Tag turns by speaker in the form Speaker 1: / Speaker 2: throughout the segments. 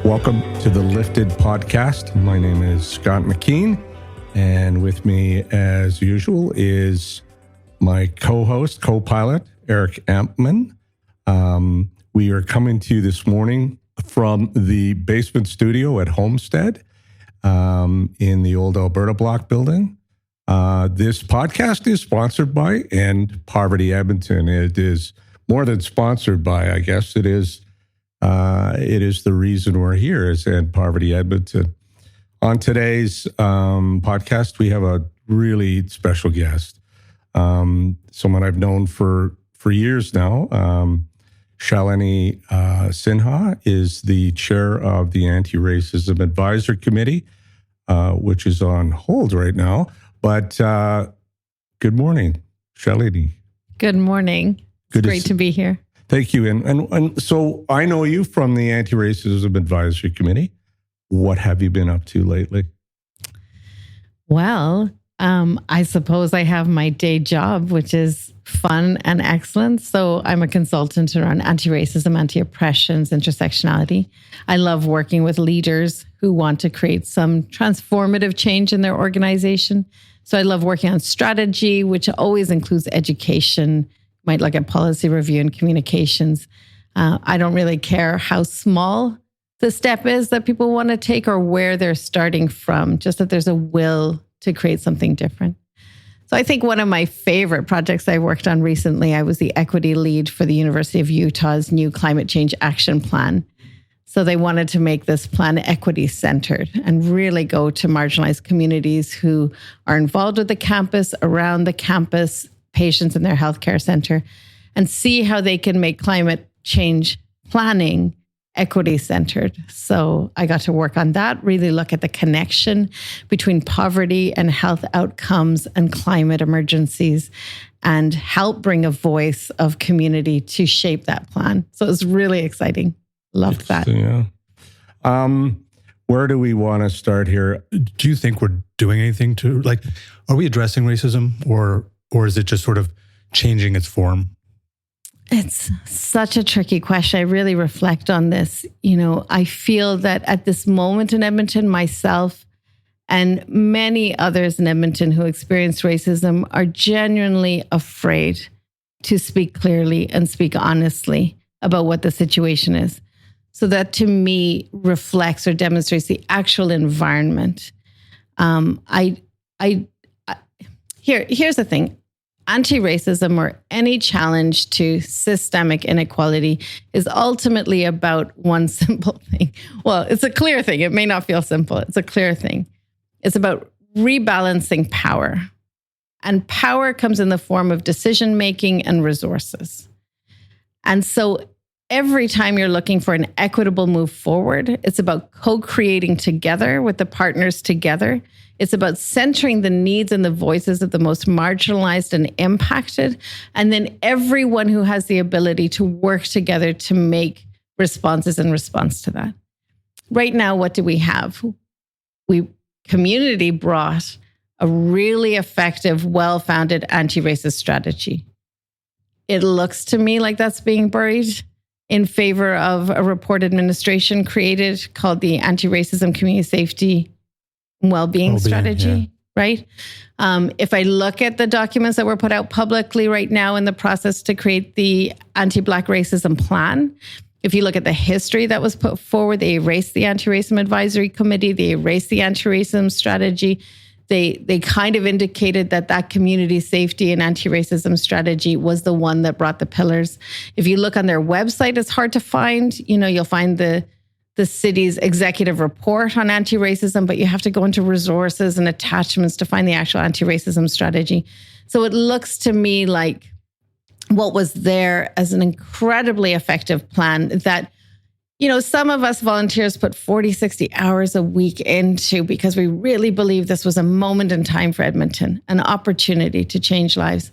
Speaker 1: Welcome to the Lifted Podcast. My name is Scott McKean, and with me, as usual, is my co-host, co-pilot, Eric Ampman. We are coming to you this morning from the basement studio at Homestead in the old Alberta Block building. This podcast is sponsored by End Poverty Edmonton. It is more than sponsored by, I guess it is the reason we're here is End Poverty Edmonton. On today's podcast, we have a really special guest, someone I've known for years now. Shalini Sinha is the chair of the Anti-Racism Advisory Committee, which is on hold right now. But good morning, Shalini.
Speaker 2: Good morning. It's great to be here.
Speaker 1: Thank you. And so I know you from the Anti-Racism Advisory Committee. What have you been up to lately?
Speaker 2: Well, I suppose I have my day job, which is fun and excellent. So I'm a consultant around anti-racism, anti-oppressions, intersectionality. I love working with leaders who want to create some transformative change in their organization. So I love working on strategy, which always includes education. Might look at policy review and communications. I don't really care how small the step is that people want to take or where they're starting from, just that there's a will to create something different. So I think one of my favorite projects I worked on recently, I was the equity lead for the University of Utah's new climate change action plan. So they wanted to make this plan equity-centered and really go to marginalized communities who are involved with the campus, around the campus, patients in their healthcare center, and see how they can make climate change planning equity-centered. So I got to work on that, really look at the connection between poverty and health outcomes and climate emergencies, and help bring a voice of community to shape that plan. So it was really exciting. Loved that.
Speaker 1: Yeah. Where do we want to start here?
Speaker 3: Do you think we're doing anything to, are we addressing racism or is it just sort of changing its form?
Speaker 2: It's such a tricky question. I really reflect on this. I feel that at this moment in Edmonton, myself and many others in Edmonton who experience racism are genuinely afraid to speak clearly and speak honestly about what the situation is. So that to me reflects or demonstrates the actual environment. Here's the thing. Anti-racism or any challenge to systemic inequality is ultimately about one simple thing. Well, it's a clear thing. It may not feel simple. It's a clear thing. It's about rebalancing power. And power comes in the form of decision-making and resources. And so every time you're looking for an equitable move forward, it's about co-creating together with the partners together. It's about centering the needs and the voices of the most marginalized and impacted, and then everyone who has the ability to work together to make responses in response to that. Right now, what do we have? Community brought a really effective, well-founded anti-racist strategy. It looks to me like that's being buried in favor of a report administration created called the Anti-Racism Community Safety Wellbeing Strategy, right? If I look at the documents that were put out publicly right now in the process to create the anti-Black racism plan, if you look at the history that was put forward, they erased the Anti-Racism Advisory Committee, they erased the anti-racism strategy. They kind of indicated that community safety and anti-racism strategy was the one that brought the pillars. If you look on their website, it's hard to find. You'll find the city's executive report on anti-racism, but you have to go into resources and attachments to find the actual anti-racism strategy. So it looks to me like what was there as an incredibly effective plan that, some of us volunteers put 40, 60 hours a week into because we really believe this was a moment in time for Edmonton, an opportunity to change lives.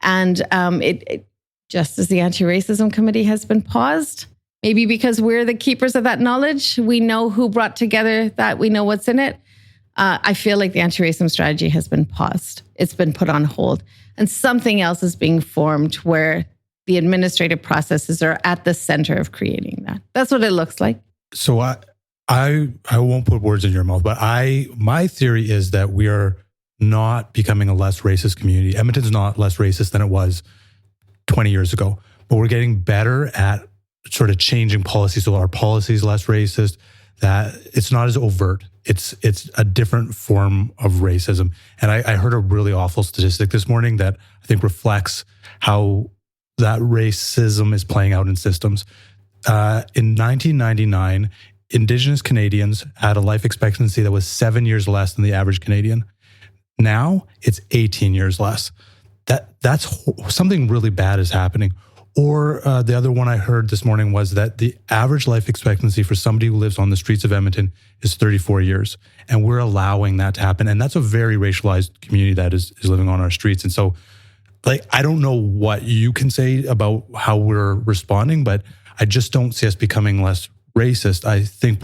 Speaker 2: And it just as the Anti-Racism Committee has been paused, maybe because we're the keepers of that knowledge, we know who brought together that, we know what's in it. I feel like the anti-racism strategy has been paused. It's been put on hold. And something else is being formed where the administrative processes are at the center of creating that. That's what it looks like.
Speaker 3: So I won't put words in your mouth, but my theory is that we are not becoming a less racist community. Edmonton's not less racist than it was 20 years ago, but we're getting better at sort of changing policies. So our policy is less racist, that it's not as overt. It's a different form of racism. And I heard a really awful statistic this morning that I think reflects how that racism is playing out in systems. In 1999, Indigenous Canadians had a life expectancy that was 7 years less than the average Canadian. Now it's 18 years less. That's something really bad is happening. Or the other one I heard this morning was that the average life expectancy for somebody who lives on the streets of Edmonton is 34 years. And we're allowing that to happen. And that's a very racialized community that is living on our streets. And so, like, I don't know what you can say about how we're responding, but I just don't see us becoming less racist. I think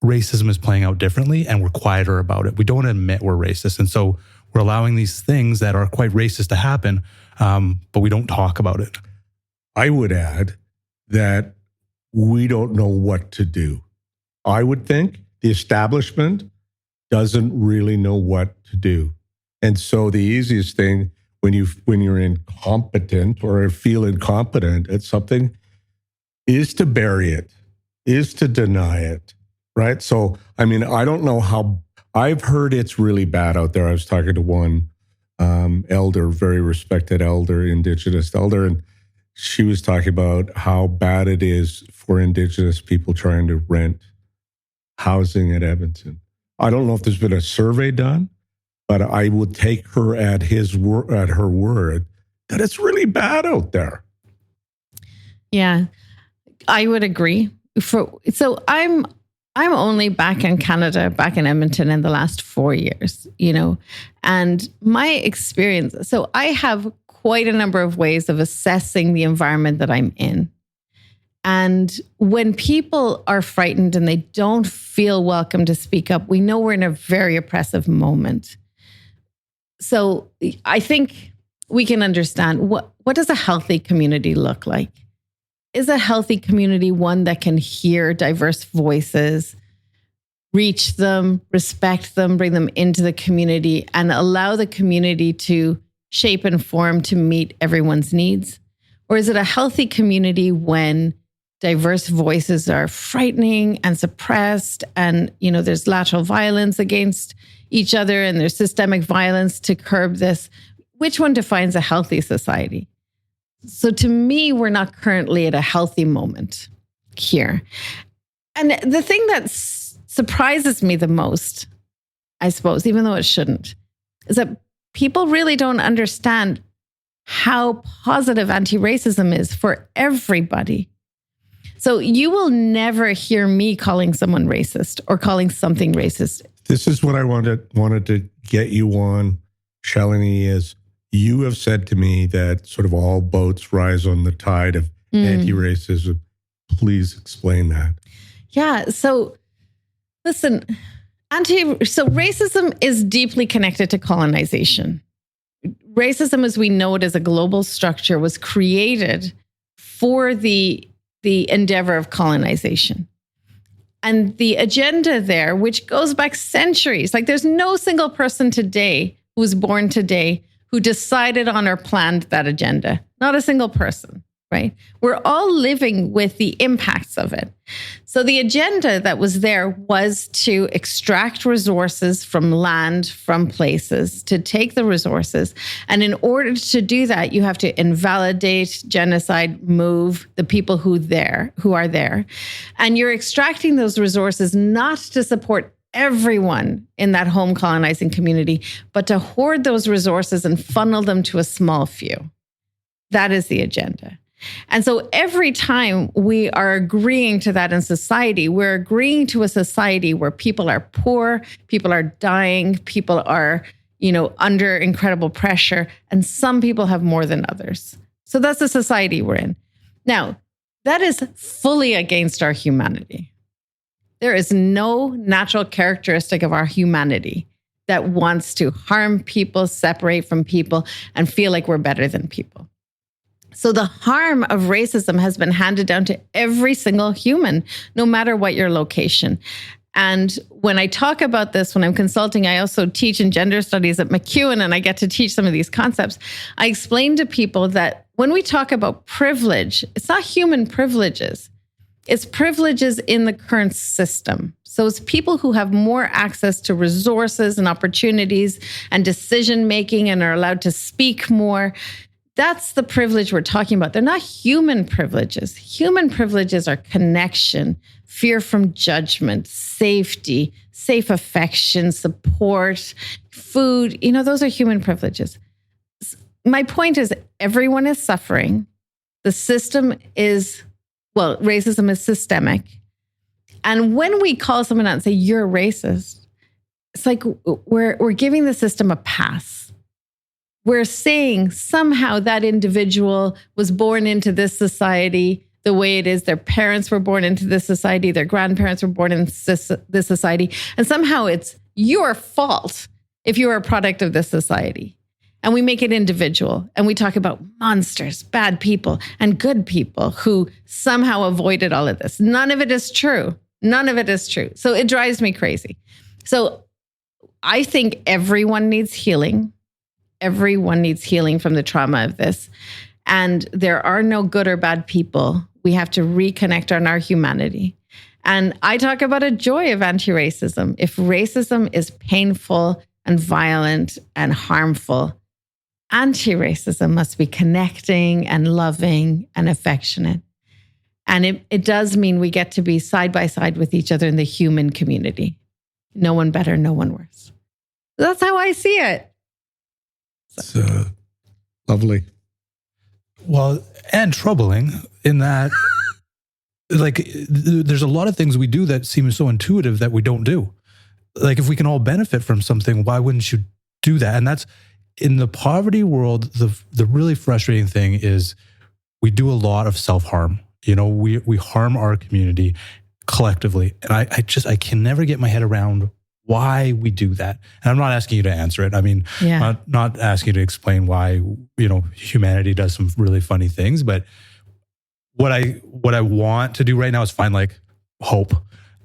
Speaker 3: racism is playing out differently and we're quieter about it. We don't admit we're racist. And so we're allowing these things that are quite racist to happen, but we don't talk about it.
Speaker 1: I would add that we don't know what to do. I would think the establishment doesn't really know what to do. And so the easiest thing when you're incompetent or feel incompetent at something is to bury it, is to deny it, right? So, I mean, I don't know how, I've heard it's really bad out there. I was talking to one elder, very respected elder, Indigenous elder, and she was talking about how bad it is for Indigenous people trying to rent housing at Edmonton. I don't know if there's been a survey done, but I would take her at her word that it's really bad out there.
Speaker 2: Yeah, I would agree. So I'm only back in Canada, back in Edmonton in the last 4 years, and my experience. So I have quite a number of ways of assessing the environment that I'm in. And when people are frightened and they don't feel welcome to speak up, we know we're in a very oppressive moment. So I think we can understand what does a healthy community look like? Is a healthy community one that can hear diverse voices, reach them, respect them, bring them into the community, and allow the community to shape and form to meet everyone's needs? Or is it a healthy community when diverse voices are frightening and suppressed and, there's lateral violence against each other and there's systemic violence to curb this? Which one defines a healthy society? So to me, we're not currently at a healthy moment here. And the thing that surprises me the most, I suppose, even though it shouldn't, is that people really don't understand how positive anti-racism is for everybody. So you will never hear me calling someone racist or calling something racist. This
Speaker 1: is what I wanted to get you on, Shalini, is you have said to me that sort of all boats rise on the tide of anti-racism. Please explain that.
Speaker 2: Yeah. So listen, racism is deeply connected to colonization. Racism, as we know it as a global structure, was created for the endeavor of colonization. And the agenda there, which goes back centuries, like there's no single person today who was born today who decided on or planned that agenda. Not a single person. Right? We're all living with the impacts of it. So the agenda that was there was to extract resources from land, from places, to take the resources. And in order to do that, you have to invalidate, genocide, move the people who are there. And you're extracting those resources not to support everyone in that home colonizing community, but to hoard those resources and funnel them to a small few. That is the agenda. And so every time we are agreeing to that in society, we're agreeing to a society where people are poor, people are dying, people are, under incredible pressure, and some people have more than others. So that's the society we're in. Now, that is fully against our humanity. There is no natural characteristic of our humanity that wants to harm people, separate from people, and feel like we're better than people. So the harm of racism has been handed down to every single human, no matter what your location. And when I talk about this, when I'm consulting, I also teach in gender studies at McEwen, and I get to teach some of these concepts. I explain to people that when we talk about privilege, it's not human privileges. It's privileges in the current system. So it's people who have more access to resources and opportunities and decision-making and are allowed to speak more. That's the privilege we're talking about. They're not human privileges. Human privileges are connection, fear from judgment, safety, safe affection, support, food. Those are human privileges. My point is everyone is suffering. The system is, racism is systemic. And when we call someone out and say, you're racist, it's like we're giving the system a pass. We're saying somehow that individual was born into this society the way it is. Their parents were born into this society. Their grandparents were born in this society. And somehow it's your fault if you are a product of this society. And we make it individual. And we talk about monsters, bad people, and good people who somehow avoided all of this. None of it is true. None of it is true. So it drives me crazy. So I think everyone needs healing. Everyone needs healing from the trauma of this. And there are no good or bad people. We have to reconnect on our humanity. And I talk about a joy of anti-racism. If racism is painful and violent and harmful, anti-racism must be connecting and loving and affectionate. And it does mean we get to be side by side with each other in the human community. No one better, no one worse. That's how I see it.
Speaker 1: It's lovely.
Speaker 3: Well, and troubling in that, there's a lot of things we do that seem so intuitive that we don't do. Like, if we can all benefit from something, why wouldn't you do that? And that's, in the poverty world, the really frustrating thing is we do a lot of self-harm. We harm our community collectively. And I can never get my head around why we do that. And I'm not asking you to answer it. I mean, not asking you to explain why, humanity does some really funny things, but what I want to do right now is find hope.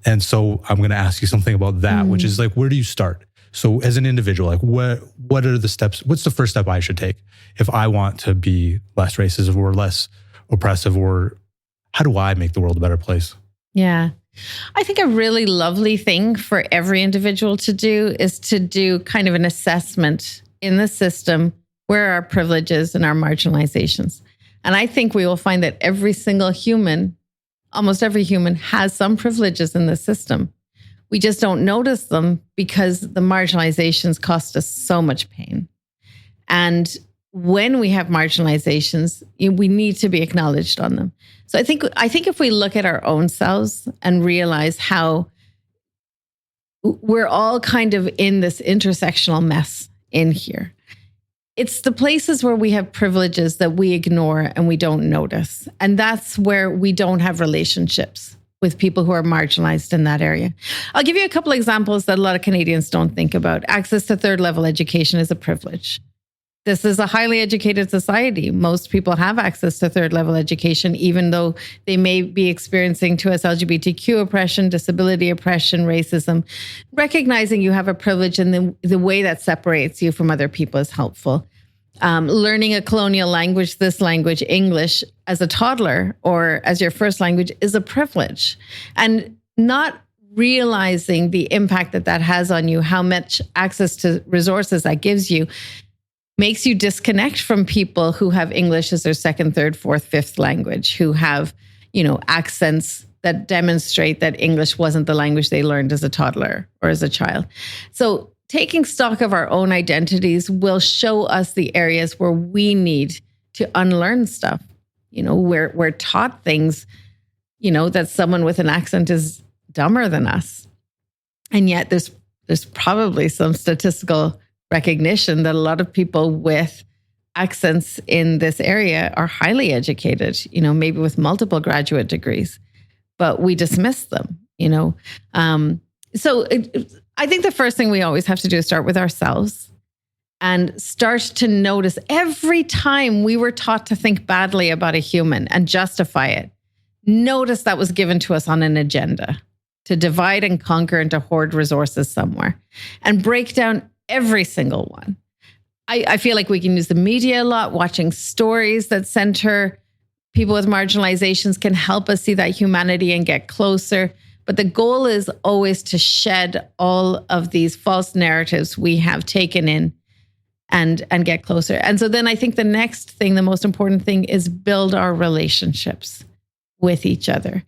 Speaker 3: And so I'm going to ask you something about that, which is where do you start? So as an individual, what are the steps? What's the first step I should take if I want to be less racist or less oppressive, or how do I make the world a better place?
Speaker 2: Yeah. I think a really lovely thing for every individual to do is to do kind of an assessment in the system where our privileges and our marginalizations. And I think we will find that every single human, almost every human, has some privileges in the system. We just don't notice them because the marginalizations cost us so much pain. And when we have marginalizations, we need to be acknowledged on them. So I think if we look at our own selves and realize how we're all kind of in this intersectional mess in here. It's the places where we have privileges that we ignore and we don't notice. And that's where we don't have relationships with people who are marginalized in that area. I'll give you a couple examples that a lot of Canadians don't think about. Access to third level education is a privilege. This is a highly educated society. Most people have access to third level education, even though they may be experiencing to us LGBTQ oppression, disability oppression, racism. Recognizing you have a privilege and the way that separates you from other people is helpful. Learning a colonial language, this language, English, as a toddler or as your first language is a privilege. And not realizing the impact that has on you, how much access to resources that gives you, makes you disconnect from people who have English as their second, third, fourth, fifth language, who have, accents that demonstrate that English wasn't the language they learned as a toddler or as a child. So taking stock of our own identities will show us the areas where we need to unlearn stuff. We're taught things, that someone with an accent is dumber than us. And yet there's probably some statistical recognition that a lot of people with accents in this area are highly educated, maybe with multiple graduate degrees, but we dismiss them. I think the first thing we always have to do is start with ourselves and start to notice every time we were taught to think badly about a human and justify it. Notice that was given to us on an agenda to divide and conquer and to hoard resources somewhere and break down every single one. I feel like we can use the media a lot. Watching stories that center people with marginalizations can help us see that humanity and get closer. But the goal is always to shed all of these false narratives we have taken in and get closer. And so then I think the next thing, the most important thing, is build our relationships with each other.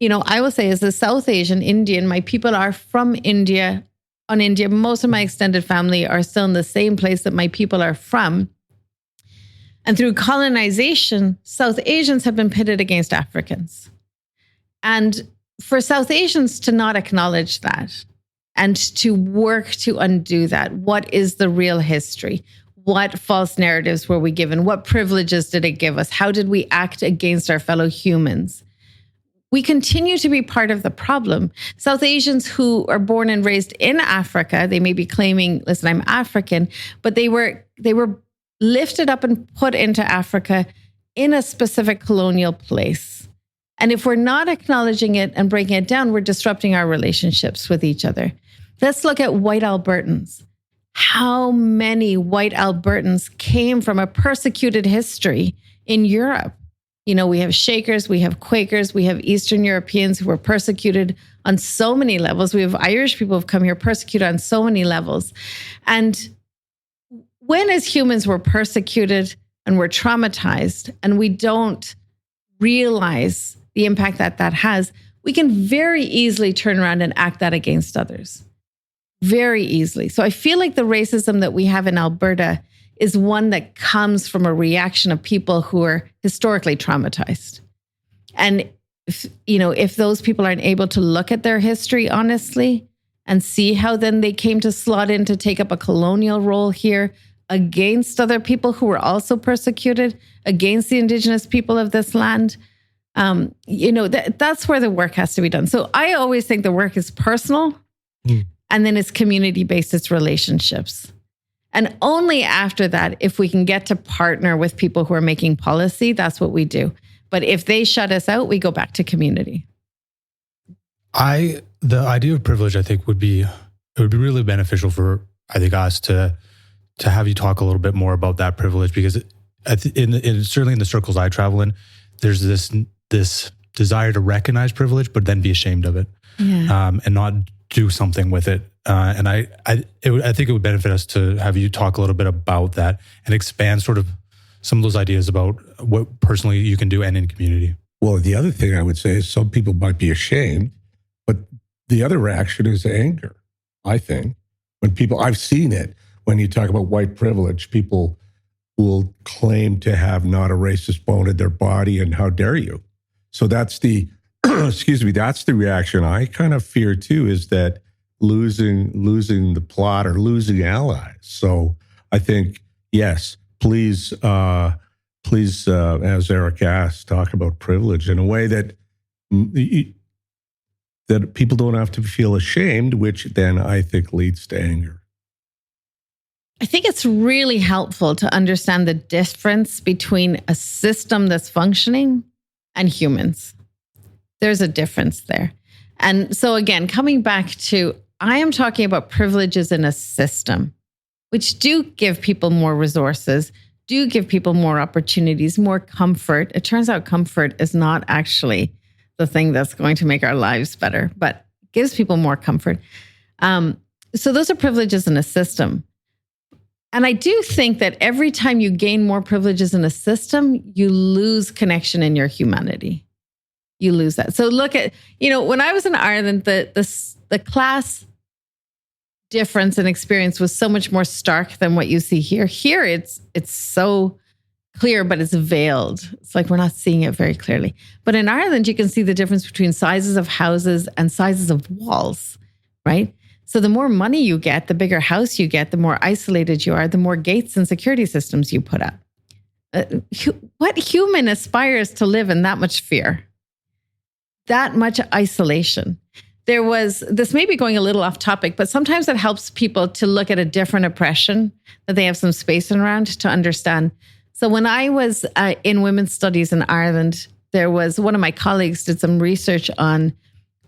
Speaker 2: I will say, as a South Asian Indian, my people are from India. On India, most of my extended family are still in the same place that my people are from. And through colonization, South Asians have been pitted against Africans. And for South Asians to not acknowledge that and to work to undo that, what is the real history? What false narratives were we given? What privileges did it give us? How did we act against our fellow humans? We continue to be part of the problem. South Asians who are born and raised in Africa, they may be claiming, listen, I'm African, but they were lifted up and put into Africa in a specific colonial place. And if we're not acknowledging it and breaking it down, we're disrupting our relationships with each other. Let's look at white Albertans. How many white Albertans came from a persecuted history in Europe? We have Shakers, we have Quakers, we have Eastern Europeans who were persecuted on so many levels. We have Irish people who've come here persecuted on so many levels. And when as humans we're persecuted and we're traumatized and we don't realize the impact that has, we can very easily turn around and act that against others. Very easily. So I feel like the racism that we have in Alberta is one that comes from a reaction of people who are historically traumatized. And if those people aren't able to look at their history honestly and see how then they came to slot in to take up a colonial role here against other people who were also persecuted, against the Indigenous people of this land, that's where the work has to be done. So I always think the work is personal and then it's community-based, it's relationships. And only after that, if we can get to partner with people who are making policy, that's what we do. But if they shut us out, we go back to community.
Speaker 3: The idea of privilege, I think, would be really beneficial for, I think, us to have you talk a little bit more about that privilege, because certainly in the circles I travel in, there's this desire to recognize privilege, but then be ashamed of it, and not do something with it. And I think it would benefit us to have you talk a little bit about that and expand sort of some of those ideas about what personally you can do and in community.
Speaker 1: Well, the other thing I would say is some people might be ashamed, but the other reaction is anger, I think. I've seen it, when you talk about white privilege, people will claim to have not a racist bone in their body, and how dare you? So that's the, that's the reaction I kind of fear too, is that losing the plot or losing allies. So I think, yes, please, as Eric asked, talk about privilege in a way that people don't have to feel ashamed, which then I think leads to anger.
Speaker 2: I think it's really helpful to understand the difference between a system that's functioning and humans. There's a difference there. And so again, coming back to, I am talking about privileges in a system, which do give people more resources, do give people more opportunities, more comfort. It turns out comfort is not actually the thing that's going to make our lives better, but gives people more comfort. So those are privileges in a system. And I do think that every time you gain more privileges in a system, you lose connection in your humanity. You lose that. So look at, when I was in Ireland, the class difference in experience was so much more stark than what you see here. Here, it's so clear, but it's veiled. It's like we're not seeing it very clearly. But in Ireland, you can see the difference between sizes of houses and sizes of walls, right? So the more money you get, the bigger house you get, the more isolated you are, the more gates and security systems you put up. What human aspires to live in that much fear? That much isolation? this may be going a little off topic, but sometimes it helps people to look at a different oppression that they have some space around to understand. So when I was in women's studies in Ireland, there was one of my colleagues did some research on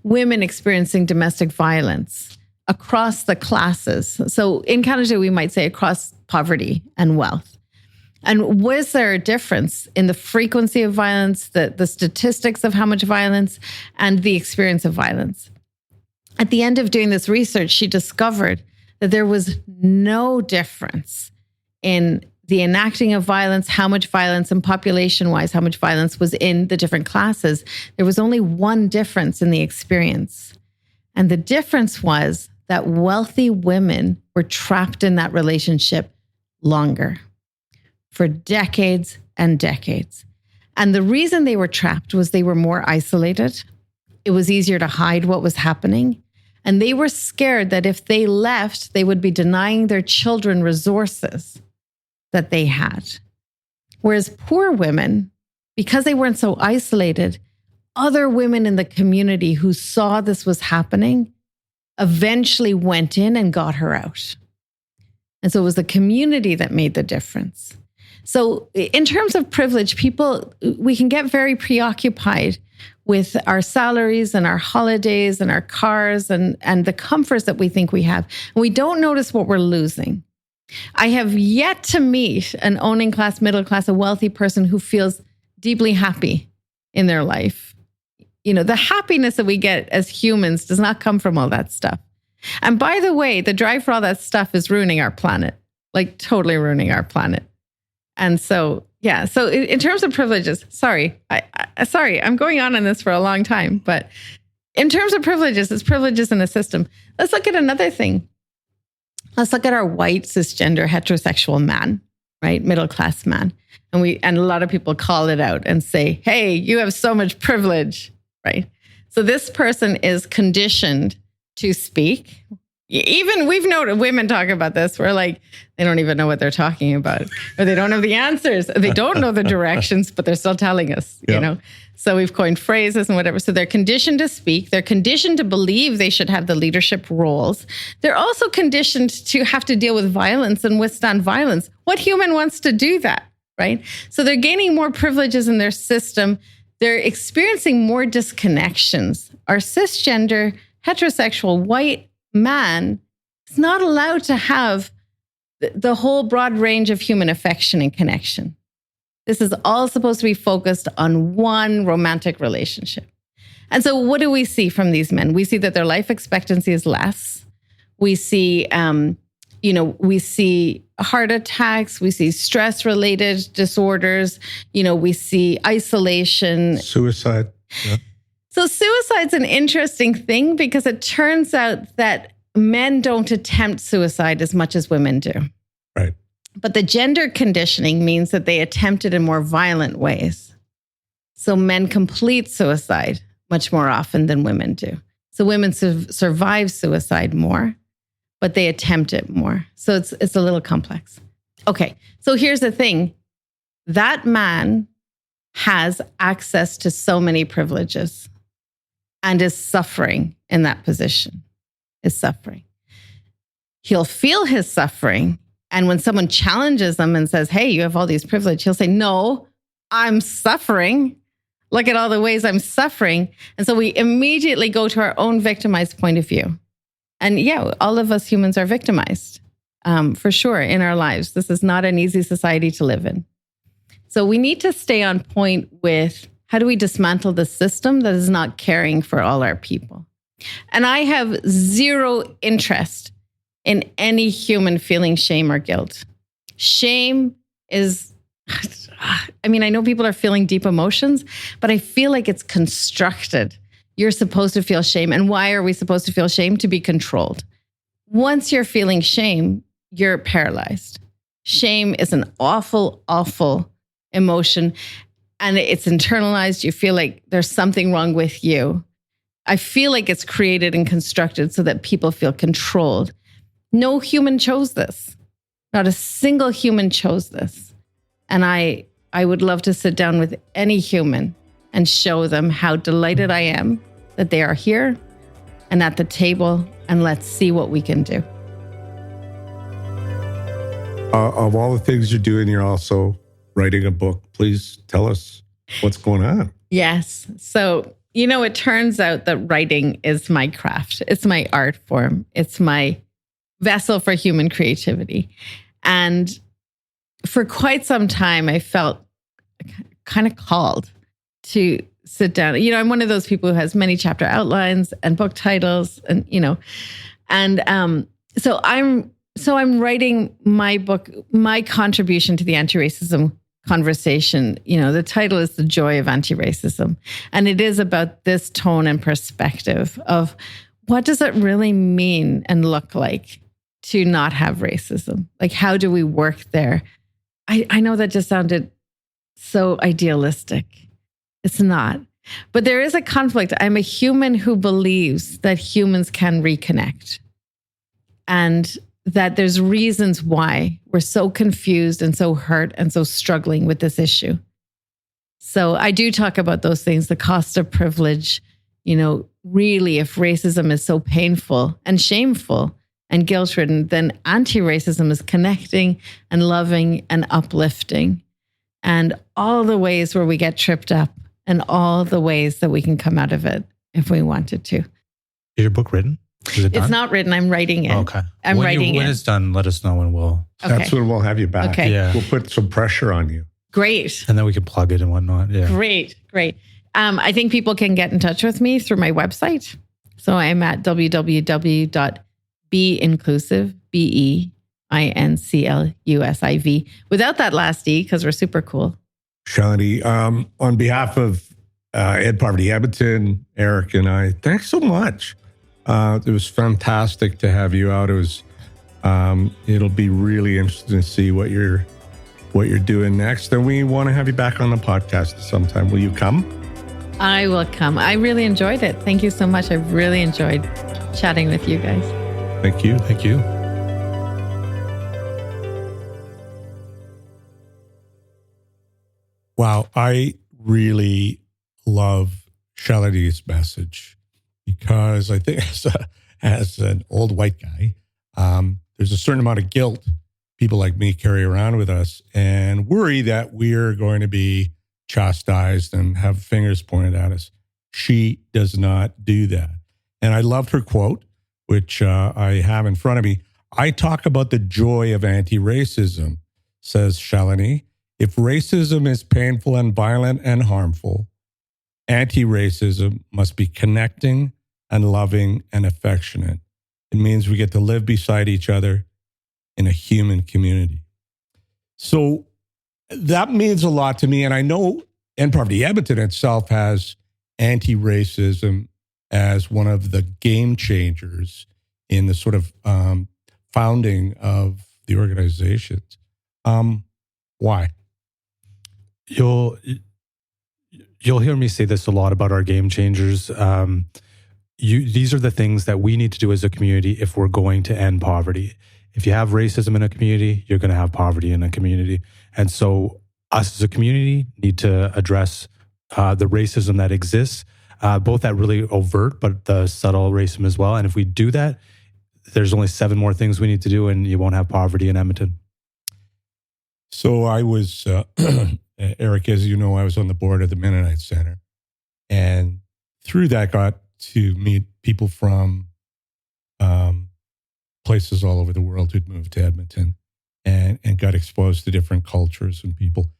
Speaker 2: women experiencing domestic violence across the classes. So in Canada, we might say across poverty and wealth. And was there a difference in the frequency of violence, the statistics of how much violence, and the experience of violence? At the end of doing this research, she discovered that there was no difference in the enacting of violence, how much violence, and population-wise, how much violence was in the different classes. There was only one difference in the experience. And the difference was that wealthy women were trapped in that relationship longer, for decades and decades. And the reason they were trapped was they were more isolated. It was easier to hide what was happening. And they were scared that if they left, they would be denying their children resources that they had. Whereas poor women, because they weren't so isolated, other women in the community who saw this was happening eventually went in and got her out. And so it was the community that made the difference. So in terms of privilege, we can get very preoccupied with our salaries and our holidays and our cars and the comforts that we think we have. And we don't notice what we're losing. I have yet to meet an owning class, middle class, a wealthy person who feels deeply happy in their life. You know, the happiness that we get as humans does not come from all that stuff. And by the way, the drive for all that stuff is ruining our planet, like totally ruining our planet. And so, yeah, so in terms of privileges, sorry, I'm going on this for a long time, but in terms of privileges, it's privileges in a system. Let's look at another thing. Let's look at our white, cisgender, heterosexual man, right? Middle-class man. And a lot of people call it out and say, hey, you have so much privilege, right? So this person is conditioned to speak. Even we've noted women talk about this. We're like, they don't even know what they're talking about, or they don't have the answers. They don't know the directions, but they're still telling us, you know? So we've coined phrases and whatever. So they're conditioned to speak. They're conditioned to believe they should have the leadership roles. They're also conditioned to have to deal with violence and withstand violence. What human wants to do that, right? So they're gaining more privileges in their system. They're experiencing more disconnections. Our cisgender, heterosexual, white man is not allowed to have the whole broad range of human affection and connection. This is all supposed to be focused on one romantic relationship. And so what do we see from these men? We see that their life expectancy is less. We see, we see heart attacks. We see stress-related disorders. We see isolation.
Speaker 1: Suicide. Yeah.
Speaker 2: So suicide's an interesting thing because it turns out that men don't attempt suicide as much as women do.
Speaker 1: Right.
Speaker 2: But the gender conditioning means that they attempt it in more violent ways. So men complete suicide much more often than women do. So women survive suicide more, but they attempt it more. So it's a little complex. Okay, so here's the thing. That man has access to so many privileges and is suffering in that position, is suffering. He'll feel his suffering. And when someone challenges him and says, hey, you have all these privileges, he'll say, no, I'm suffering. Look at all the ways I'm suffering. And so we immediately go to our own victimized point of view. And yeah, all of us humans are victimized, for sure, in our lives. This is not an easy society to live in. So we need to stay on point with how do we dismantle the system that is not caring for all our people? And I have zero interest in any human feeling shame or guilt. Shame is, I know people are feeling deep emotions, but I feel like it's constructed. You're supposed to feel shame. And why are we supposed to feel shame? To be controlled. Once you're feeling shame, you're paralyzed. Shame is an awful, awful emotion. And it's internalized. You feel like there's something wrong with you. I feel like it's created and constructed so that people feel controlled. No human chose this. Not a single human chose this. And I would love to sit down with any human and show them how delighted I am that they are here and at the table, and let's see what we can do.
Speaker 1: Of all the things you're doing, you're also writing a book. Please tell us what's going on.
Speaker 2: Yes. So, it turns out that writing is my craft. It's my art form. It's my vessel for human creativity. And for quite some time, I felt kind of called to sit down. I'm one of those people who has many chapter outlines and book titles, and so I'm writing my book, my contribution to the anti-racism conversation. The title is The Joy of Anti-Racism. And it is about this tone and perspective of what does it really mean and look like to not have racism? Like, how do we work there? I know that just sounded so idealistic. It's not. But there is a conflict. I'm a human who believes that humans can reconnect. And that there's reasons why we're so confused and so hurt and so struggling with this issue. So I do talk about those things, the cost of privilege. Really, if racism is so painful and shameful and guilt-ridden, then anti-racism is connecting and loving and uplifting. And all the ways where we get tripped up and all the ways that we can come out of it if we wanted to.
Speaker 3: Is your book written? Is it done?
Speaker 2: It's not written. I'm writing it.
Speaker 3: Okay.
Speaker 2: I'm writing it.
Speaker 3: When it's done, let us know and we'll...
Speaker 2: Okay.
Speaker 1: That's when we'll have you back.
Speaker 2: Okay.
Speaker 3: Yeah.
Speaker 1: We'll put some pressure on you.
Speaker 2: Great.
Speaker 3: And then we can plug it and whatnot. Yeah.
Speaker 2: Great. I think people can get in touch with me through my website. So I'm at www.beinclusive, BEINCLUSIV, without that last E, because we're super cool.
Speaker 1: Shalini, on behalf of Ed Poverty Edmonton, Eric and I, thanks so much. It was fantastic to have you out. It was, it'll be really interesting to see what you're doing next. And we want to have you back on the podcast sometime. Will you come?
Speaker 2: I will come. I really enjoyed it. Thank you so much. I really enjoyed chatting with you guys.
Speaker 1: Thank you.
Speaker 3: Thank you.
Speaker 1: Wow. I really love Shalini's message. Because I think as an old white guy, there's a certain amount of guilt people like me carry around with us and worry that we're going to be chastised and have fingers pointed at us. She does not do that. And I loved her quote, which I have in front of me. I talk about the joy of anti-racism, says Shalini. If racism is painful and violent and harmful, anti-racism must be connecting and loving and affectionate. It means we get to live beside each other in a human community. So that means a lot to me. And I know End Poverty Edmonton itself has anti-racism as one of the game changers in the sort of founding of the organizations. Why?
Speaker 3: You'll hear me say this a lot about our game changers. These are the things that we need to do as a community if we're going to end poverty. If you have racism in a community, you're going to have poverty in a community. And so us as a community need to address the racism that exists, both that really overt, but the subtle racism as well. And if we do that, there's only 7 more things we need to do and you won't have poverty in Edmonton.
Speaker 1: So I was, Eric, as you know, I was on the board of the Mennonite Center. And through that got to meet people from places all over the world who'd moved to Edmonton and got exposed to different cultures and people.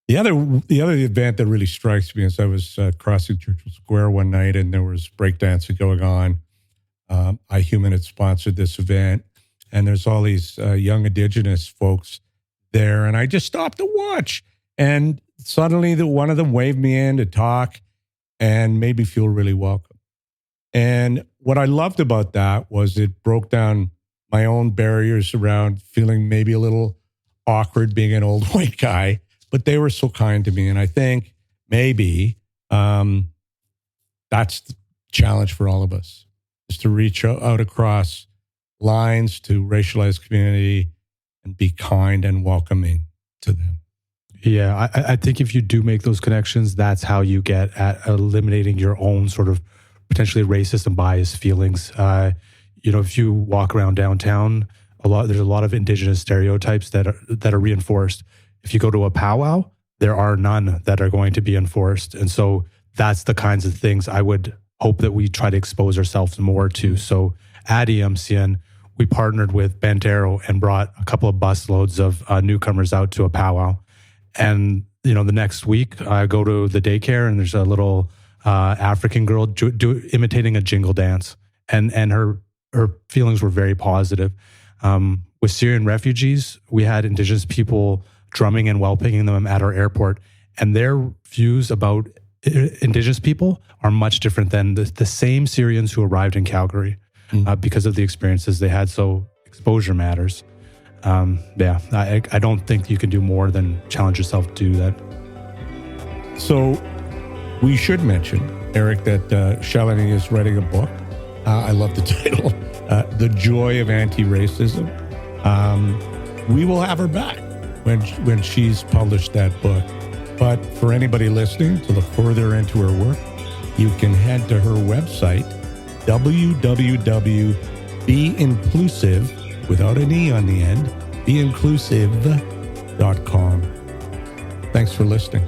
Speaker 1: The other event that really strikes me is I was crossing Churchill Square one night and there was breakdancing going on. iHuman had sponsored this event and there's all these young Indigenous folks there. And I just stopped to watch. And suddenly one of them waved me in to talk and made me feel really welcome. And what I loved about that was it broke down my own barriers around feeling maybe a little awkward being an old white guy, but they were so kind to me. And I think maybe that's the challenge for all of us, is to reach out across lines to racialized community and be kind and welcoming to them.
Speaker 3: Yeah, I think if you do make those connections, that's how you get at eliminating your own sort of potentially racist and biased feelings. If you walk around downtown, there's a lot of Indigenous stereotypes that are reinforced. If you go to a powwow, there are none that are going to be enforced. And so that's the kinds of things I would hope that we try to expose ourselves more to. So at EMCN, we partnered with Bandero and brought a couple of busloads of newcomers out to a powwow. And, the next week I go to the daycare and there's a little African girl imitating a jingle dance. And her feelings were very positive. With Syrian refugees, we had Indigenous people drumming and well-picking them at our airport. And their views about Indigenous people are much different than the same Syrians who arrived in Calgary because of the experiences they had. So exposure matters. I don't think you can do more than challenge yourself to do that.
Speaker 1: So we should mention, Eric, that Shalini is writing a book. I love the title, The Joy of Anti-Racism. We will have her back when she's published that book. But for anybody listening to look further into her work, you can head to her website, www.beinclusive, without an E on the end, beinclusive.com. Thanks for listening.